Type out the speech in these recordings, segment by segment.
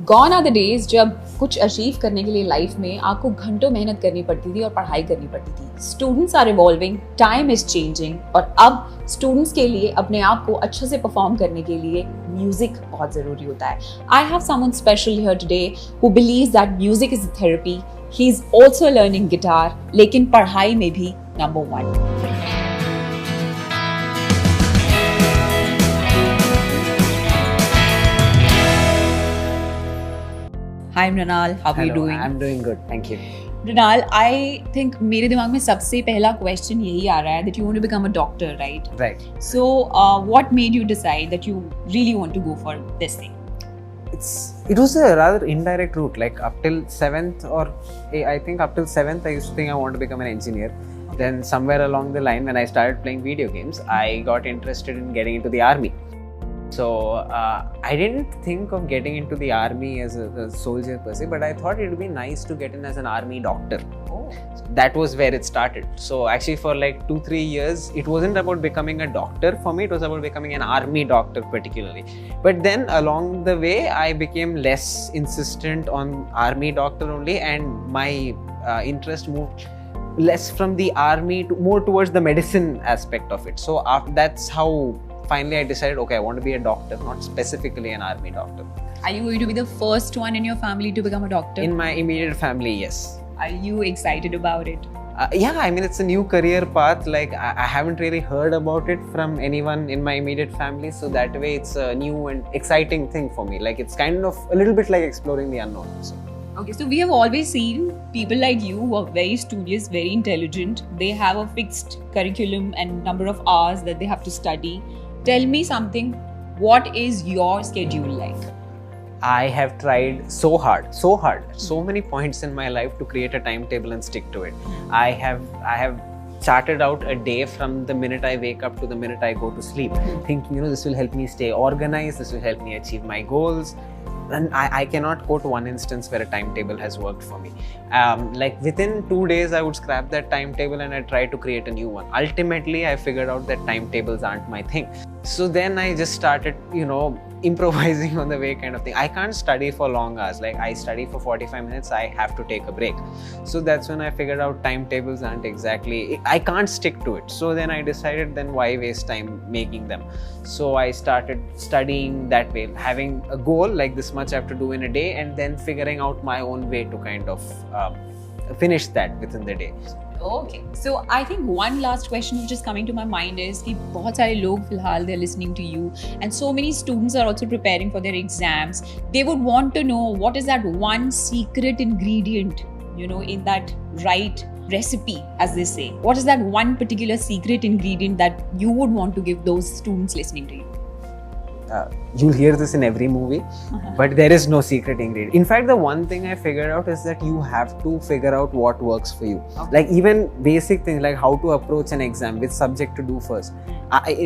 Gone are the days जब कुछ achieve करने के लिए लाइफ में आपको घंटों मेहनत करनी पड़ती थी और पढ़ाई करनी पड़ती थी. Students are evolving, time is changing और अब स्टूडेंट्स के लिए अपने आप को अच्छे से परफॉर्म करने के लिए म्यूजिक बहुत ज़रूरी होता है. I have someone special here today who believes that music is a therapy. He is also learning guitar, लेकिन पढ़ाई में भी number 1. Hi Mrinal, how are you doing? I'm doing good, thank you. Mrinal, I think मेरे दिमाग में सबसे पहला question यही आ रहा है that you want to become a doctor, right? Right. So, what made you decide that you really want to go for this thing? It was a rather indirect route. Like up till 7th, or I think up till 7th, I used to think I want to become an engineer. Then somewhere along the line, when I started playing video games, I got interested in getting into the army. So I didn't think of getting into the army as a soldier per se, but I thought it would be nice to get in as an army doctor. Oh. So that was where it started. So actually for like 2-3 years, it wasn't about becoming a doctor for me, it was about becoming an army doctor particularly. But then along the way, I became less insistent on army doctor only, and my interest moved less from the army to more towards the medicine aspect of it. So that's how finally I decided, okay, I want to be a doctor, not specifically an army doctor. Are you going to be the first one in your family to become a doctor? In my immediate family, yes. Are you excited about it? Yeah, I mean, it's a new career path. Like, I haven't really heard about it from anyone in my immediate family. So that way, it's a new and exciting thing for me. Like, it's kind of a little bit like exploring the unknown. So. Okay, so we have always seen people like you who are very studious, very intelligent. They have a fixed curriculum and number of hours that they have to study. Tell me something, what is your schedule like? I have tried so hard, so many points in my life to create a timetable and stick to it. I have charted out a day from the minute I wake up to the minute I go to sleep, thinking, this will help me stay organized, this will help me achieve my goals. And I cannot quote one instance where a timetable has worked for me. Like within 2 days, I would scrap that timetable and I try to create a new one. Ultimately, I figured out that timetables aren't my thing. So then I just started, improvising on the way kind of thing. I can't study for long hours. Like I study for 45 minutes, I have to take a break. So that's when I figured out timetables aren't exactly, I can't stick to it. So then I decided, then why waste time making them? So I started studying that way, having a goal like this much I have to do in a day, and then figuring out my own way to kind of finish that within the day. Okay, so I think one last question which is coming to my mind is कि बहुत सारे लोग फिलहाल they're listening to you, and so many students are also preparing for their exams. They would want to know what is that one secret ingredient, in that right recipe, as they say. What is that one particular secret ingredient that you would want to give those students listening to you? You'll hear this in every movie, but there is no secret ingredient. In fact, the one thing I figured out is that you have to figure out what works for you. Okay. Like even basic things like how to approach an exam, which subject to do first.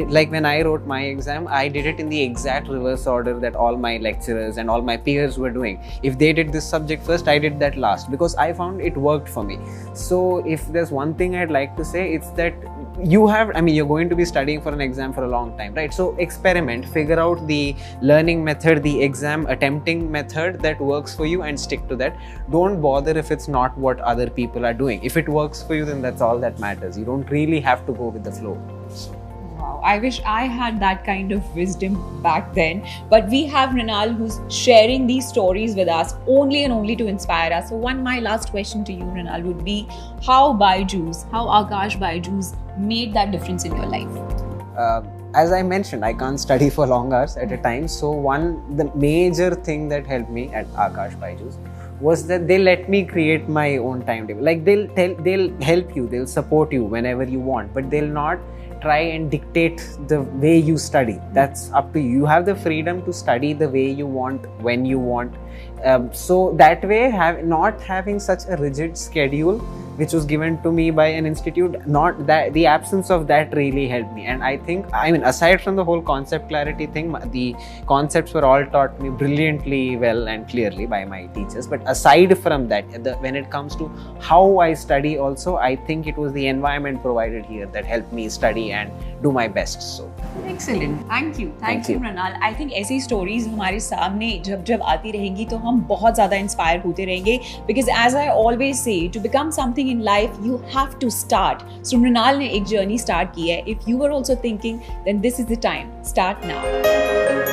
Like when I wrote my exam, I did it in the exact reverse order that all my lecturers and all my peers were doing. If they did this subject first, I did that last, because I found it worked for me. So if there's one thing I'd like to say, it's that you're going to be studying for an exam for a long time, right? So experiment, figure out the learning method, the exam attempting method that works for you, and stick to that. Don't bother if it's not what other people are doing. If it works for you, then that's all that matters. You don't really have to go with the flow. Wow, I wish I had that kind of wisdom back then. But we have Mrinal who's sharing these stories with us only and only to inspire us. So my last question to you, Mrinal, would be how Aakash Byju's made that difference in your life? As I mentioned, I can't study for long hours at a time. So the major thing that helped me at Aakash Byju's was that they let me create my own timetable. Like they'll help you, they'll support you whenever you want, but they'll not try and dictate the way you study. That's up to you. You have the freedom to study the way you want, when you want. So that way, not having such a rigid schedule which was given to me by an institute, not that the absence of that really helped me. And I think, I mean, aside from the whole concept clarity thing, the concepts were all taught me brilliantly well and clearly by my teachers. But aside from that, when it comes to how I study also, I think it was the environment provided here that helped me study and do my best. So excellent, thank you Mrinal. I think ऐसी stories हमारे सामने जब आती रहेंगी तो हम बहुत ज़्यादा इंस्पायर होते रहेंगे, because as I always say, to become something in life you have to start. So Mrinal ने एक journey start की है. If you were also thinking, then this is the time. Start now.